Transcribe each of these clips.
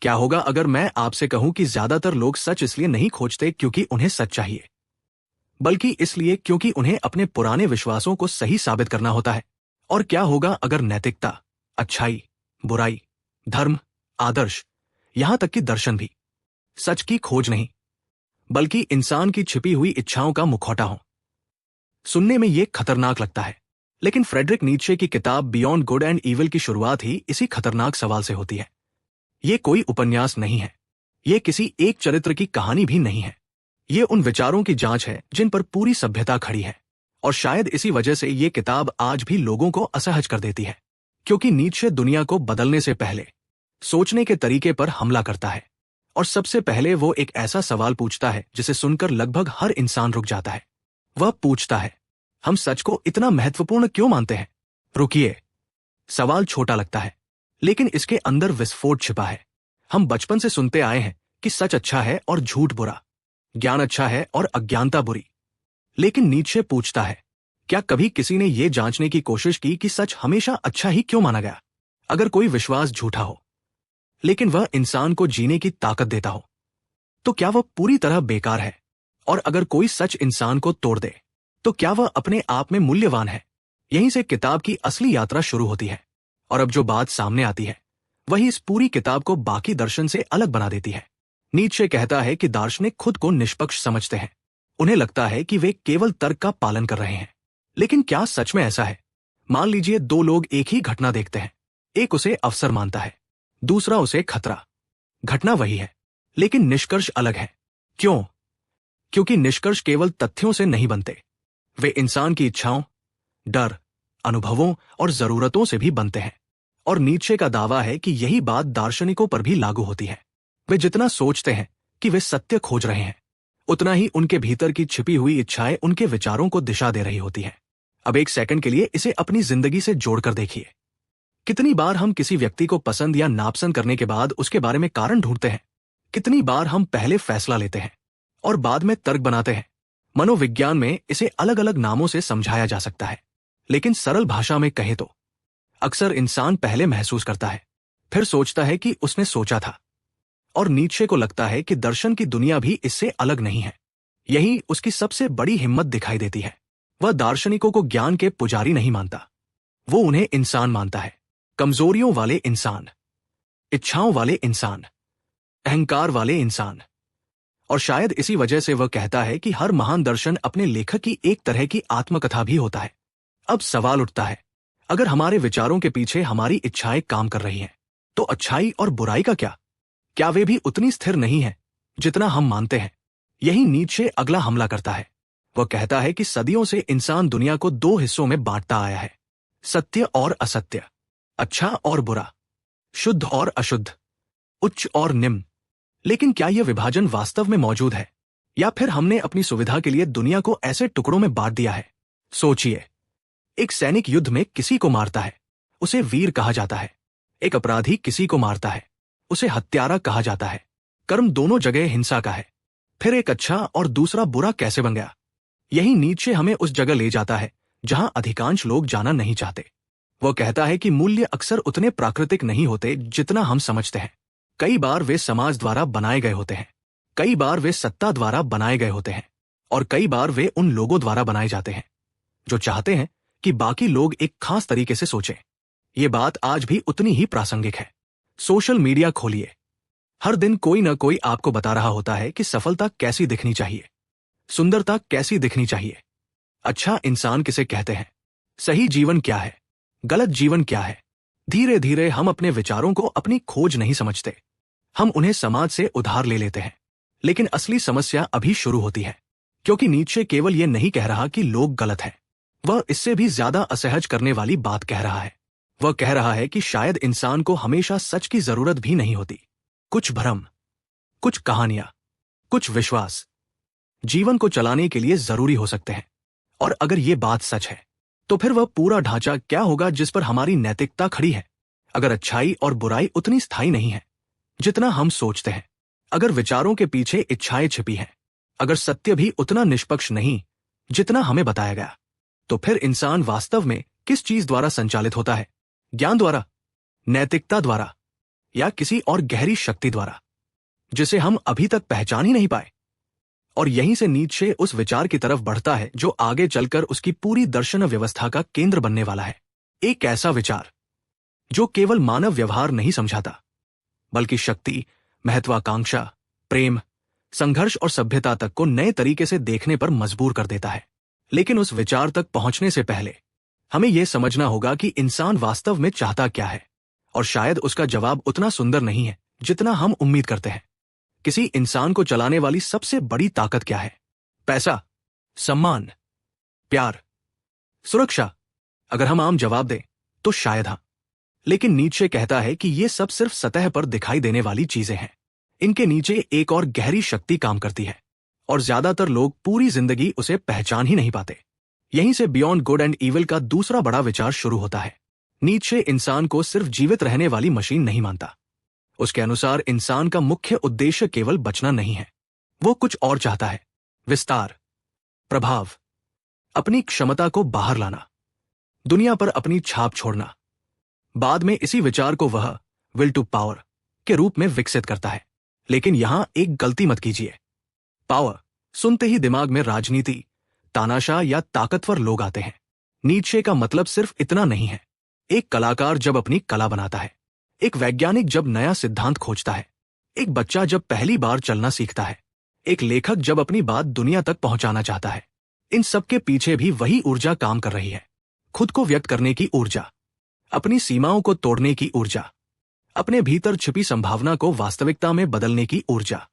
क्या होगा अगर मैं आपसे कहूं कि ज्यादातर लोग सच इसलिए नहीं खोजते क्योंकि उन्हें सच चाहिए, बल्कि इसलिए क्योंकि उन्हें अपने पुराने विश्वासों को सही साबित करना होता है। और क्या होगा अगर नैतिकता, अच्छाई, बुराई, धर्म, आदर्श, यहां तक कि दर्शन भी सच की खोज नहीं, बल्कि इंसान की छिपी हुई इच्छाओं का मुखौटा हो? सुनने में यह खतरनाक लगता है, लेकिन फ्रेडरिक नीत्शे की किताब बियॉन्ड गुड एंड ईविल की शुरुआत ही इसी खतरनाक सवाल से होती है। ये कोई उपन्यास नहीं है, ये किसी एक चरित्र की कहानी भी नहीं है, ये उन विचारों की जांच है जिन पर पूरी सभ्यता खड़ी है। और शायद इसी वजह से ये किताब आज भी लोगों को असहज कर देती है, क्योंकि नीत्शे दुनिया को बदलने से पहले सोचने के तरीके पर हमला करता है। और सबसे पहले वो एक ऐसा सवाल पूछता है जिसे सुनकर लगभग हर इंसान रुक जाता है। वह पूछता है, हम सच को इतना महत्वपूर्ण क्यों मानते हैं? रुकिए, सवाल छोटा लगता है, लेकिन इसके अंदर विस्फोट छिपा है। हम बचपन से सुनते आए हैं कि सच अच्छा है और झूठ बुरा, ज्ञान अच्छा है और अज्ञानता बुरी। लेकिन नीत्शे पूछता है, क्या कभी किसी ने यह जांचने की कोशिश की कि सच हमेशा अच्छा ही क्यों माना गया? अगर कोई विश्वास झूठा हो, लेकिन वह इंसान को जीने की ताकत देता हो, तो क्या वह पूरी तरह बेकार है? और अगर कोई सच इंसान को तोड़ दे, तो क्या वह अपने आप में मूल्यवान है? यहीं से किताब की असली यात्रा शुरू होती है। और अब जो बात सामने आती है, वही इस पूरी किताब को बाकी दर्शन से अलग बना देती है। नीत्शे कहता है कि दार्शनिक खुद को निष्पक्ष समझते हैं। उन्हें लगता है कि वे केवल तर्क का पालन कर रहे हैं। लेकिन क्या सच में ऐसा है? मान लीजिए दो लोग एक ही घटना देखते हैं। एक उसे अवसर मानता है, दूसरा उसे खतरा। घटना वही है, लेकिन निष्कर्ष अलग है। क्यों? क्योंकि निष्कर्ष केवल तथ्यों से नहीं बनते, वे इंसान की इच्छाओं, डर, अनुभवों और जरूरतों से भी बनते हैं। और नीत्शे का दावा है कि यही बात दार्शनिकों पर भी लागू होती है। वे जितना सोचते हैं कि वे सत्य खोज रहे हैं, उतना ही उनके भीतर की छिपी हुई इच्छाएं उनके विचारों को दिशा दे रही होती हैं। अब एक सेकंड के लिए इसे अपनी जिंदगी से जोड़कर देखिए। कितनी बार हम किसी व्यक्ति को पसंद या नापसंद करने के बाद उसके बारे में कारण ढूंढते हैं? कितनी बार हम पहले फैसला लेते हैं और बाद में तर्क बनाते हैं? मनोविज्ञान में इसे अलग अलग नामों से समझाया जा सकता है, लेकिन सरल भाषा में कहे तो अक्सर इंसान पहले महसूस करता है, फिर सोचता है कि उसने सोचा था। और नीत्शे को लगता है कि दर्शन की दुनिया भी इससे अलग नहीं है। यही उसकी सबसे बड़ी हिम्मत दिखाई देती है। वह दार्शनिकों को ज्ञान के पुजारी नहीं मानता, वो उन्हें इंसान मानता है। कमजोरियों वाले इंसान, इच्छाओं वाले इंसान, अहंकार वाले इंसान। और शायद इसी वजह से वह कहता है कि हर महान दर्शन अपने लेखक की एक तरह की आत्मकथा भी होता है। अब सवाल उठता है, अगर हमारे विचारों के पीछे हमारी इच्छाएं काम कर रही हैं, तो अच्छाई और बुराई का क्या? क्या वे भी उतनी स्थिर नहीं है जितना हम मानते हैं? यही नीत्शे अगला हमला करता है। वह कहता है कि सदियों से इंसान दुनिया को दो हिस्सों में बांटता आया है, सत्य और असत्य, अच्छा और बुरा, शुद्ध और अशुद्ध, उच्च और निम्न। लेकिन क्या यह विभाजन वास्तव में मौजूद है, या फिर हमने अपनी सुविधा के लिए दुनिया को ऐसे टुकड़ों में बांट दिया है? सोचिए, एक सैनिक युद्ध में किसी को मारता है, उसे वीर कहा जाता है। एक अपराधी किसी को मारता है, उसे हत्यारा कहा जाता है। कर्म दोनों जगह हिंसा का है। फिर एक अच्छा और दूसरा बुरा कैसे बन गया? यही नीत्शे हमें उस जगह ले जाता है जहां अधिकांश लोग जाना नहीं चाहते। वह कहता है कि मूल्य अक्सर उतने प्राकृतिक नहीं होते जितना हम समझते हैं। कई बार वे समाज द्वारा बनाए गए होते हैं, कई बार वे सत्ता द्वारा बनाए गए होते हैं, और कई बार वे उन लोगों द्वारा बनाए जाते हैं जो चाहते हैं कि बाकी लोग एक खास तरीके से सोचें। ये बात आज भी उतनी ही प्रासंगिक है। सोशल मीडिया खोलिए, हर दिन कोई न कोई आपको बता रहा होता है कि सफलता कैसी दिखनी चाहिए, सुंदरता कैसी दिखनी चाहिए, अच्छा इंसान किसे कहते हैं, सही जीवन क्या है, गलत जीवन क्या है। धीरे धीरे हम अपने विचारों को अपनी खोज नहीं समझते, हम उन्हें समाज से उधार ले लेते हैं। लेकिन असली समस्या अभी शुरू होती है, क्योंकि नीत्शे केवल यह नहीं कह रहा कि लोग गलत हैं, वह इससे भी ज्यादा असहज करने वाली बात कह रहा है। वह कह रहा है कि शायद इंसान को हमेशा सच की जरूरत भी नहीं होती। कुछ भ्रम, कुछ कहानियां, कुछ विश्वास जीवन को चलाने के लिए जरूरी हो सकते हैं। और अगर ये बात सच है, तो फिर वह पूरा ढांचा क्या होगा जिस पर हमारी नैतिकता खड़ी है? अगर अच्छाई और बुराई उतनी स्थायी नहीं है जितना हम सोचते हैं, अगर विचारों के पीछे इच्छाएं छिपी हैं, अगर सत्य भी उतना निष्पक्ष नहीं जितना हमें बताया गया, तो फिर इंसान वास्तव में किस चीज द्वारा संचालित होता है? ज्ञान द्वारा, नैतिकता द्वारा, या किसी और गहरी शक्ति द्वारा, जिसे हम अभी तक पहचान ही नहीं पाए। और यहीं से नीत्शे उस विचार की तरफ बढ़ता है जो आगे चलकर उसकी पूरी दर्शन व्यवस्था का केंद्र बनने वाला है। एक ऐसा विचार जो केवल मानव व्यवहार नहीं समझाता, बल्कि शक्ति, महत्वाकांक्षा, प्रेम, संघर्ष और सभ्यता तक को नए तरीके से देखने पर मजबूर कर देता है। लेकिन उस विचार तक पहुंचने से पहले हमें यह समझना होगा कि इंसान वास्तव में चाहता क्या है, और शायद उसका जवाब उतना सुंदर नहीं है जितना हम उम्मीद करते हैं। किसी इंसान को चलाने वाली सबसे बड़ी ताकत क्या है? पैसा, सम्मान, प्यार, सुरक्षा? अगर हम आम जवाब दें तो शायद हाँ। लेकिन नीत्शे कहता है कि ये सब सिर्फ सतह पर दिखाई देने वाली चीजें हैं। इनके नीचे एक और गहरी शक्ति काम करती है, और ज्यादातर लोग पूरी जिंदगी उसे पहचान ही नहीं पाते। यहीं से बियॉन्ड गुड एंड इविल का दूसरा बड़ा विचार शुरू होता है। नीत्शे इंसान को सिर्फ जीवित रहने वाली मशीन नहीं मानता। उसके अनुसार इंसान का मुख्य उद्देश्य केवल बचना नहीं है, वो कुछ और चाहता है। विस्तार, प्रभाव, अपनी क्षमता को बाहर लाना, दुनिया पर अपनी छाप छोड़ना। बाद में इसी विचार को वह विल टू पावर के रूप में विकसित करता है। लेकिन यहां एक गलती मत कीजिए। पावर सुनते ही दिमाग में राजनीति, तानाशाह या ताकतवर लोग आते हैं। नीत्शे का मतलब सिर्फ इतना नहीं है। एक कलाकार जब अपनी कला बनाता है, एक वैज्ञानिक जब नया सिद्धांत खोजता है, एक बच्चा जब पहली बार चलना सीखता है, एक लेखक जब अपनी बात दुनिया तक पहुंचाना चाहता है, इन सबके पीछे भी वही ऊर्जा काम कर रही है। खुद को व्यक्त करने की ऊर्जा, अपनी सीमाओं को तोड़ने की ऊर्जा, अपने भीतर छिपी संभावना को वास्तविकता में बदलने की ऊर्जा।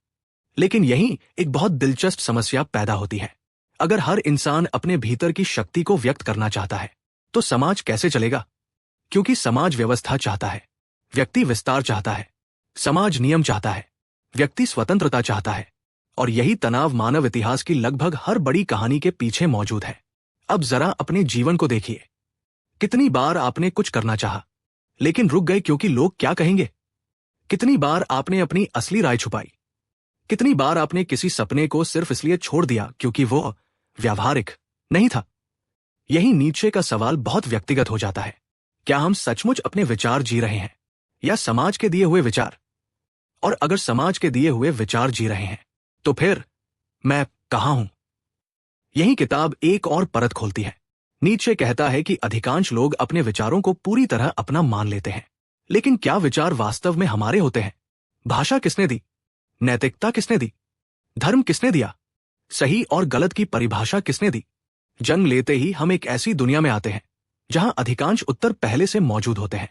लेकिन यहीं एक बहुत दिलचस्प समस्या पैदा होती है। अगर हर इंसान अपने भीतर की शक्ति को व्यक्त करना चाहता है, तो समाज कैसे चलेगा? क्योंकि समाज व्यवस्था चाहता है, व्यक्ति विस्तार चाहता है, समाज नियम चाहता है, व्यक्ति स्वतंत्रता चाहता है। और यही तनाव मानव इतिहास की लगभग हर बड़ी कहानी के पीछे मौजूद है। अब जरा अपने जीवन को देखिए। कितनी बार आपने कुछ करना चाहा, लेकिन रुक गए क्योंकि लोग क्या कहेंगे? कितनी बार आपने अपनी असली राय छुपाई? कितनी बार आपने किसी सपने को सिर्फ इसलिए छोड़ दिया क्योंकि वो व्यावहारिक नहीं था? यही नीत्शे का सवाल बहुत व्यक्तिगत हो जाता है। क्या हम सचमुच अपने विचार जी रहे हैं, या समाज के दिए हुए विचार? और अगर समाज के दिए हुए विचार जी रहे हैं, तो फिर मैं कहां हूं? यही किताब एक और परत खोलती है। नीत्शे कहता है कि अधिकांश लोग अपने विचारों को पूरी तरह अपना मान लेते हैं, लेकिन क्या विचार वास्तव में हमारे होते हैं? भाषा किसने दी? नैतिकता किसने दी? धर्म किसने दिया? सही और गलत की परिभाषा किसने दी? जन्म लेते ही हम एक ऐसी दुनिया में आते हैं जहां अधिकांश उत्तर पहले से मौजूद होते हैं।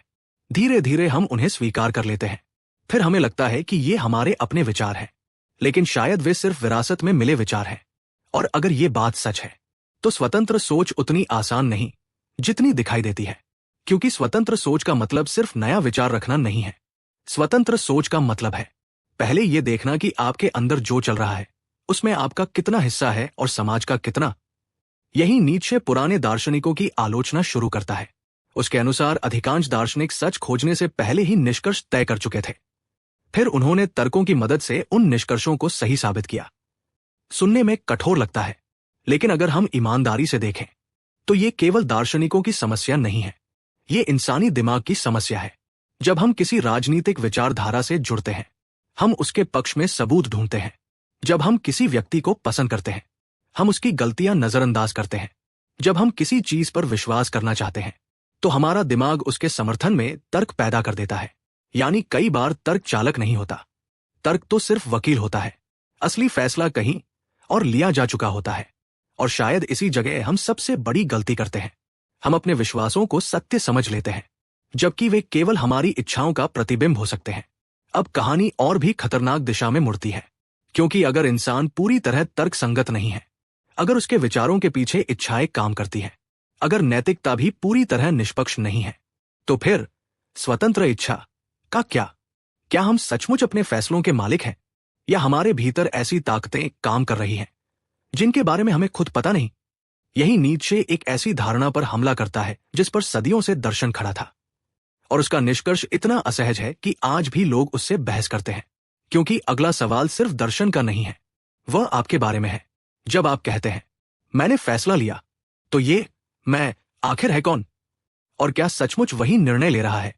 धीरे धीरे हम उन्हें स्वीकार कर लेते हैं। फिर हमें लगता है कि ये हमारे अपने विचार हैं, लेकिन शायद वे सिर्फ विरासत में मिले विचार हैं। और अगर ये बात सच है, तो स्वतंत्र सोच उतनी आसान नहीं जितनी दिखाई देती है। क्योंकि स्वतंत्र सोच का मतलब सिर्फ नया विचार रखना नहीं है। स्वतंत्र सोच का मतलब है पहले ये देखना कि आपके अंदर जो चल रहा है उसमें आपका कितना हिस्सा है और समाज का कितना। यही नीत्शे पुराने दार्शनिकों की आलोचना शुरू करता है। उसके अनुसार अधिकांश दार्शनिक सच खोजने से पहले ही निष्कर्ष तय कर चुके थे। फिर उन्होंने तर्कों की मदद से उन निष्कर्षों को सही साबित किया। सुनने में कठोर लगता है, लेकिन अगर हम ईमानदारी से देखें तो ये केवल दार्शनिकों की समस्या नहीं है, ये इंसानी दिमाग की समस्या है। जब हम किसी राजनीतिक विचारधारा से जुड़ते हैं, हम उसके पक्ष में सबूत ढूंढते हैं। जब हम किसी व्यक्ति को पसंद करते हैं, हम उसकी गलतियां नजरअंदाज करते हैं। जब हम किसी चीज पर विश्वास करना चाहते हैं, तो हमारा दिमाग उसके समर्थन में तर्क पैदा कर देता है। यानी कई बार तर्क चालक नहीं होता, तर्क तो सिर्फ वकील होता है। असली फैसला कहीं और लिया जा चुका होता है। और शायद इसी जगह हम सबसे बड़ी गलती करते हैं। हम अपने विश्वासों को सत्य समझ लेते हैं, जबकि वे केवल हमारी इच्छाओं का प्रतिबिंब हो सकते हैं। अब कहानी और भी खतरनाक दिशा में मुड़ती है, क्योंकि अगर इंसान पूरी तरह तर्क संगत नहीं है, अगर उसके विचारों के पीछे इच्छाएं काम करती हैं, अगर नैतिकता भी पूरी तरह निष्पक्ष नहीं है, तो फिर स्वतंत्र इच्छा का क्या? क्या हम सचमुच अपने फैसलों के मालिक हैं, या हमारे भीतर ऐसी ताकतें काम कर रही हैं जिनके बारे में हमें खुद पता नहीं? यही नीत्शे एक ऐसी धारणा पर हमला करता है जिस पर सदियों से दर्शन खड़ा था, और उसका निष्कर्ष इतना असहज है कि आज भी लोग उससे बहस करते हैं। क्योंकि अगला सवाल सिर्फ दर्शन का नहीं है, वह आपके बारे में है। जब आप कहते हैं मैंने फैसला लिया, तो ये मैं आखिर है कौन? और क्या सचमुच वही निर्णय ले रहा है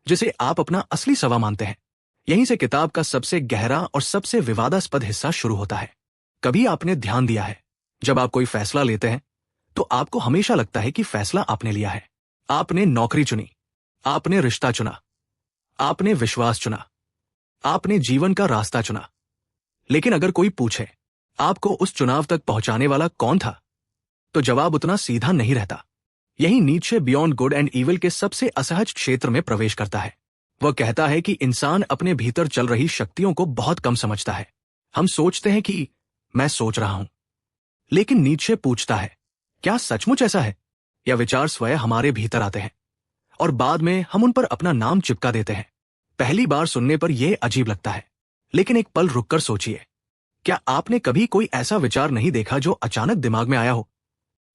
जिसे आप अपना असली सवा मानते हैं। यहीं से किताब का सबसे गहरा और सबसे विवादास्पद हिस्सा शुरू होता है। कभी आपने ध्यान दिया है, जब आप कोई फैसला लेते हैं तो आपको हमेशा लगता है कि फैसला आपने लिया है। आपने नौकरी चुनी, आपने रिश्ता चुना, आपने विश्वास चुना, आपने जीवन का रास्ता चुना। लेकिन अगर कोई पूछे आपको उस चुनाव तक पहुंचाने वाला कौन था, तो जवाब उतना सीधा नहीं रहता। यही नीचे बियॉन्ड गुड एंड इविल के सबसे असहज क्षेत्र में प्रवेश करता है। वह कहता है कि इंसान अपने भीतर चल रही शक्तियों को बहुत कम समझता है। हम सोचते हैं कि मैं सोच रहा हूं, लेकिन नीचे पूछता है, क्या सचमुच ऐसा है? या विचार स्वयं हमारे भीतर आते हैं और बाद में हम उन पर अपना नाम चिपका देते हैं। पहली बार सुनने पर यह अजीब लगता है, लेकिन एक पल रुककर सोचिए, क्या आपने कभी कोई ऐसा विचार नहीं देखा जो अचानक दिमाग में आया हो?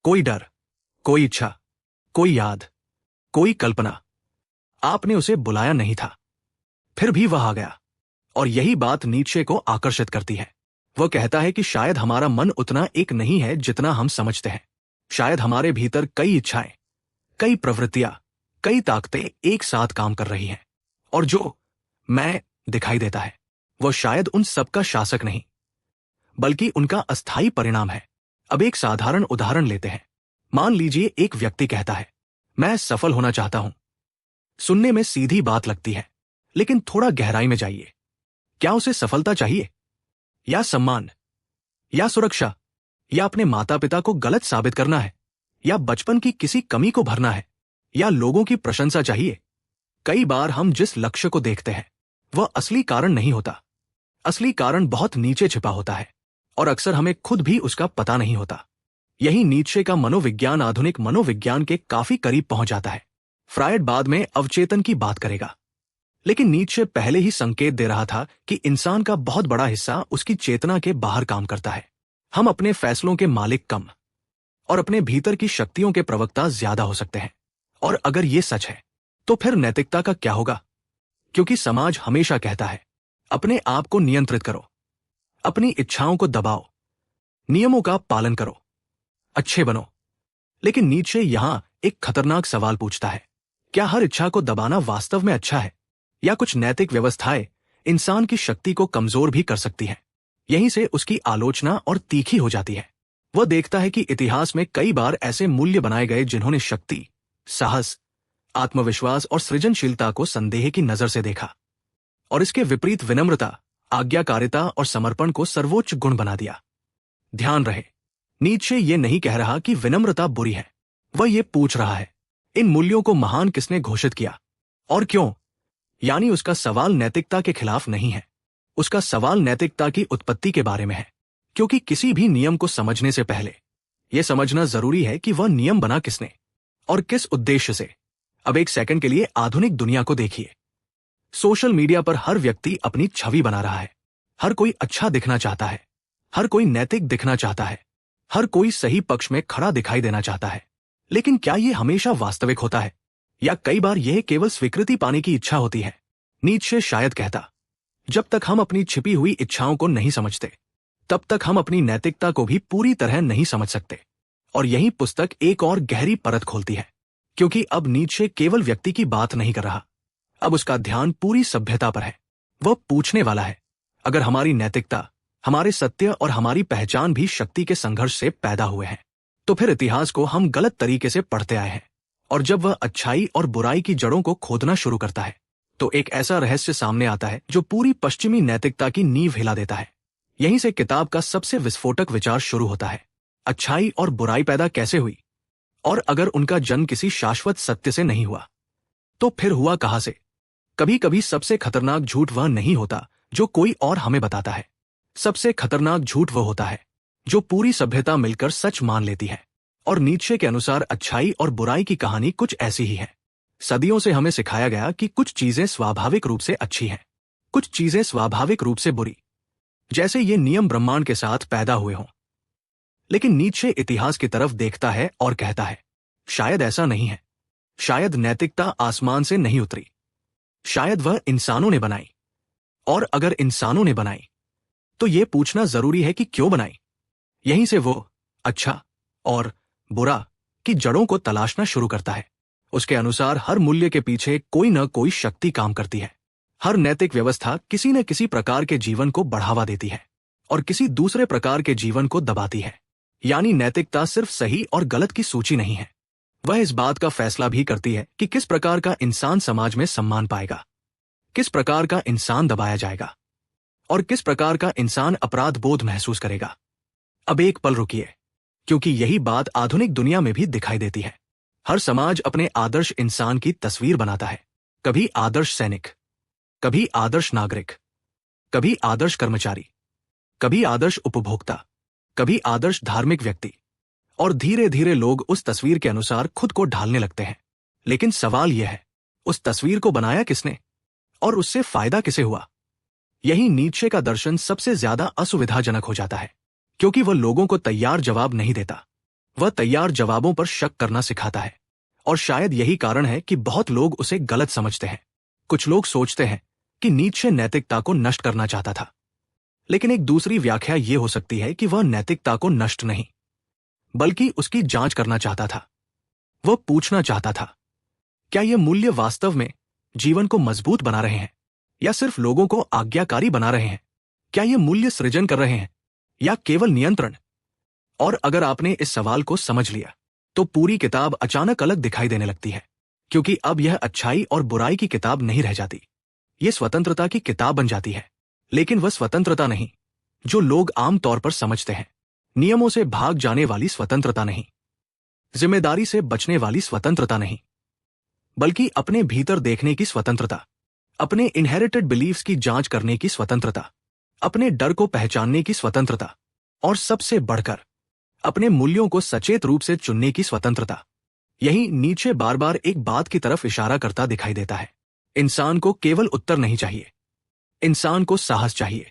कोई डर, कोई इच्छा, कोई याद, कोई कल्पना। आपने उसे बुलाया नहीं था, फिर भी वह आ गया। और यही बात नीचे को आकर्षित करती है। वह कहता है कि शायद हमारा मन उतना एक नहीं है जितना हम समझते हैं। शायद हमारे भीतर कई इच्छाएं, कई प्रवृत्तियां, कई ताकतें एक साथ काम कर रही हैं। और जो मैं दिखाई देता है, वह शायद उन सबका शासक नहीं, बल्कि उनका अस्थायी परिणाम है। अब एक साधारण उदाहरण लेते हैं। मान लीजिए एक व्यक्ति कहता है, मैं सफल होना चाहता हूं। सुनने में सीधी बात लगती है, लेकिन थोड़ा गहराई में जाइए। क्या उसे सफलता चाहिए, या सम्मान, या सुरक्षा, या अपने माता पिता को गलत साबित करना है, या बचपन की किसी कमी को भरना है, या लोगों की प्रशंसा चाहिए? कई बार हम जिस लक्ष्य को देखते हैं वह असली कारण नहीं होता। असली कारण बहुत नीचे छिपा होता है और अक्सर हमें खुद भी उसका पता नहीं होता। यही नीचे का मनोविज्ञान आधुनिक मनोविज्ञान के काफी करीब पहुंच जाता है। फ्रायड बाद में अवचेतन की बात करेगा, लेकिन नीचे पहले ही संकेत दे रहा था कि इंसान का बहुत बड़ा हिस्सा उसकी चेतना के बाहर काम करता है। हम अपने फैसलों के मालिक कम और अपने भीतर की शक्तियों के प्रवक्ता ज्यादा हो सकते हैं। और अगर ये सच है, तो फिर नैतिकता का क्या होगा? क्योंकि समाज हमेशा कहता है, अपने आप को नियंत्रित करो, अपनी इच्छाओं को दबाओ, नियमों का पालन करो, अच्छे बनो। लेकिन नीचे यहां एक खतरनाक सवाल पूछता है, क्या हर इच्छा को दबाना वास्तव में अच्छा है? या कुछ नैतिक व्यवस्थाएं इंसान की शक्ति को कमजोर भी कर सकती हैं? यहीं से उसकी आलोचना और तीखी हो जाती है। वह देखता है कि इतिहास में कई बार ऐसे मूल्य बनाए गए जिन्होंने शक्ति, साहस, आत्मविश्वास और सृजनशीलता को संदेह की नजर से देखा, और इसके विपरीत विनम्रता, आज्ञाकारिता और समर्पण को सर्वोच्च गुण बना दिया। ध्यान रहे, नीचे ये नहीं कह रहा कि विनम्रता बुरी है। वह ये पूछ रहा है, इन मूल्यों को महान किसने घोषित किया और क्यों? यानी उसका सवाल नैतिकता के खिलाफ नहीं है, उसका सवाल नैतिकता की उत्पत्ति के बारे में है। क्योंकि किसी भी नियम को समझने से पहले यह समझना जरूरी है कि वह नियम बना किसने और किस उद्देश्य से। अब एक सेकंड के लिए आधुनिक दुनिया को देखिए। सोशल मीडिया पर हर व्यक्ति अपनी छवि बना रहा है। हर कोई अच्छा दिखना चाहता है, हर कोई नैतिक दिखना चाहता है, हर कोई सही पक्ष में खड़ा दिखाई देना चाहता है। लेकिन क्या यह हमेशा वास्तविक होता है, या कई बार यह केवल स्वीकृति पाने की इच्छा होती है? नीत्शे शायद कहता, जब तक हम अपनी छिपी हुई इच्छाओं को नहीं समझते, तब तक हम अपनी नैतिकता को भी पूरी तरह नहीं समझ सकते। और यही पुस्तक एक और गहरी परत खोलती है, क्योंकि अब नीत्शे केवल व्यक्ति की बात नहीं कर रहा, अब उसका ध्यान पूरी सभ्यता पर है। वह पूछने वाला है, अगर हमारी नैतिकता, हमारे सत्य और हमारी पहचान भी शक्ति के संघर्ष से पैदा हुए हैं, तो फिर इतिहास को हम गलत तरीके से पढ़ते आए हैं। और जब वह अच्छाई और बुराई की जड़ों को खोदना शुरू करता है, तो एक ऐसा रहस्य सामने आता है जो पूरी पश्चिमी नैतिकता की नींव हिला देता है। यहीं से किताब का सबसे विस्फोटक विचार शुरू होता है। अच्छाई और बुराई पैदा कैसे हुई? और अगर उनका जन्म किसी शाश्वत सत्य से नहीं हुआ, तो फिर हुआ कहां से? कभी कभी सबसे खतरनाक झूठ वह नहीं होता जो कोई और हमें बताता है। सबसे खतरनाक झूठ वह होता है जो पूरी सभ्यता मिलकर सच मान लेती है। और नीत्शे के अनुसार अच्छाई और बुराई की कहानी कुछ ऐसी ही है। सदियों से हमें सिखाया गया कि कुछ चीजें स्वाभाविक रूप से अच्छी हैं, कुछ चीजें स्वाभाविक रूप से बुरी, जैसे ये नियम ब्रह्मांड के साथ पैदा हुए हों। लेकिन नीत्शे इतिहास की तरफ देखता है और कहता है, शायद ऐसा नहीं है। शायद नैतिकता आसमान से नहीं उतरी, शायद वह इंसानों ने बनाई। और अगर इंसानों ने बनाई, तो यह पूछना जरूरी है कि क्यों बनाई। यहीं से वो अच्छा और बुरा की जड़ों को तलाशना शुरू करता है। उसके अनुसार हर मूल्य के पीछे कोई न कोई शक्ति काम करती है। हर नैतिक व्यवस्था किसी न किसी प्रकार के जीवन को बढ़ावा देती है और किसी दूसरे प्रकार के जीवन को दबाती है। यानी नैतिकता सिर्फ सही और गलत की सूची नहीं है, वह इस बात का फैसला भी करती है कि किस प्रकार का इंसान समाज में सम्मान पाएगा, किस प्रकार का इंसान दबाया जाएगा और किस प्रकार का इंसान अपराध बोध महसूस करेगा। अब एक पल रुकिए, क्योंकि यही बात आधुनिक दुनिया में भी दिखाई देती है। हर समाज अपने आदर्श इंसान की तस्वीर बनाता है, कभी आदर्श सैनिक, कभी आदर्श नागरिक, कभी आदर्श कर्मचारी, कभी आदर्श उपभोक्ता, कभी आदर्श धार्मिक व्यक्ति, और धीरे धीरे लोग उस तस्वीर के अनुसार खुद को ढालने लगते हैं। लेकिन सवाल यह है, उस तस्वीर को बनाया किसने और उससे फायदा किसे हुआ? यही नीत्शे का दर्शन सबसे ज्यादा असुविधाजनक हो जाता है, क्योंकि वह लोगों को तैयार जवाब नहीं देता, वह तैयार जवाबों पर शक करना सिखाता है। और शायद यही कारण है कि बहुत लोग उसे गलत समझते हैं। कुछ लोग सोचते हैं कि नीत्शे नैतिकता को नष्ट करना चाहता था, लेकिन एक दूसरी व्याख्या यह हो सकती है कि वह नैतिकता को नष्ट नहीं, बल्कि उसकी जांच करना चाहता था। वह पूछना चाहता था, क्या ये मूल्य वास्तव में जीवन को मजबूत बना रहे हैं या सिर्फ लोगों को आज्ञाकारी बना रहे हैं? क्या ये मूल्य सृजन कर रहे हैं या केवल नियंत्रण? और अगर आपने इस सवाल को समझ लिया तो पूरी किताब अचानक अलग दिखाई देने लगती है, क्योंकि अब यह अच्छाई और बुराई की किताब नहीं रह जाती, यह स्वतंत्रता की किताब बन जाती है। लेकिन वह स्वतंत्रता नहीं जो लोग आमतौर पर समझते हैं, नियमों से भाग जाने वाली स्वतंत्रता नहीं, जिम्मेदारी से बचने वाली स्वतंत्रता नहीं, बल्कि अपने भीतर देखने की स्वतंत्रता, अपने इनहेरिटेड बिलीफ्स की जांच करने की स्वतंत्रता, अपने डर को पहचानने की स्वतंत्रता, और सबसे बढ़कर अपने मूल्यों को सचेत रूप से चुनने की स्वतंत्रता। यही नीचे बार बार एक बात की तरफ इशारा करता दिखाई देता है। इंसान को केवल उत्तर नहीं चाहिए, इंसान को साहस चाहिए,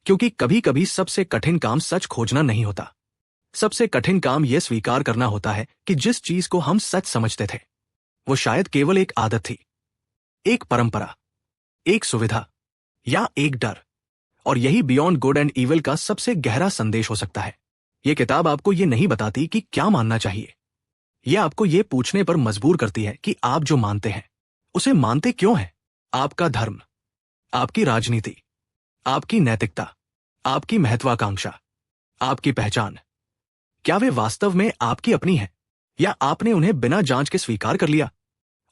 क्योंकि कभी कभी सबसे कठिन काम सच खोजना नहीं होता। सबसे कठिन काम यह स्वीकार करना होता है कि जिस चीज को हम सच समझते थे वो शायद केवल एक आदत थी, एक परंपरा, एक सुविधा या एक डर। और यही बियॉन्ड गुड एंड इविल का सबसे गहरा संदेश हो सकता है। यह किताब आपको यह नहीं बताती कि क्या मानना चाहिए, यह आपको यह पूछने पर मजबूर करती है कि आप जो मानते हैं उसे मानते क्यों हैं। आपका धर्म, आपकी राजनीति, आपकी नैतिकता, आपकी महत्वाकांक्षा, आपकी पहचान, क्या वे वास्तव में आपकी अपनी हैं या आपने उन्हें बिना जांच के स्वीकार कर लिया?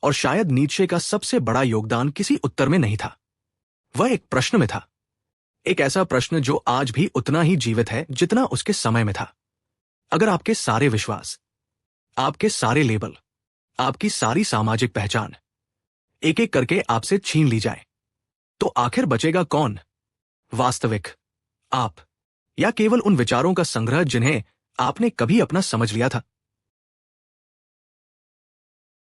और शायद नीत्शे का सबसे बड़ा योगदान किसी उत्तर में नहीं था, वह एक प्रश्न में था। एक ऐसा प्रश्न जो आज भी उतना ही जीवित है जितना उसके समय में था। अगर आपके सारे विश्वास, आपके सारे लेबल, आपकी सारी सामाजिक पहचान एक एक करके आपसे छीन ली जाए, तो आखिर बचेगा कौन? वास्तविक आप, या केवल उन विचारों का संग्रह जिन्हें आपने कभी अपना समझ लिया था?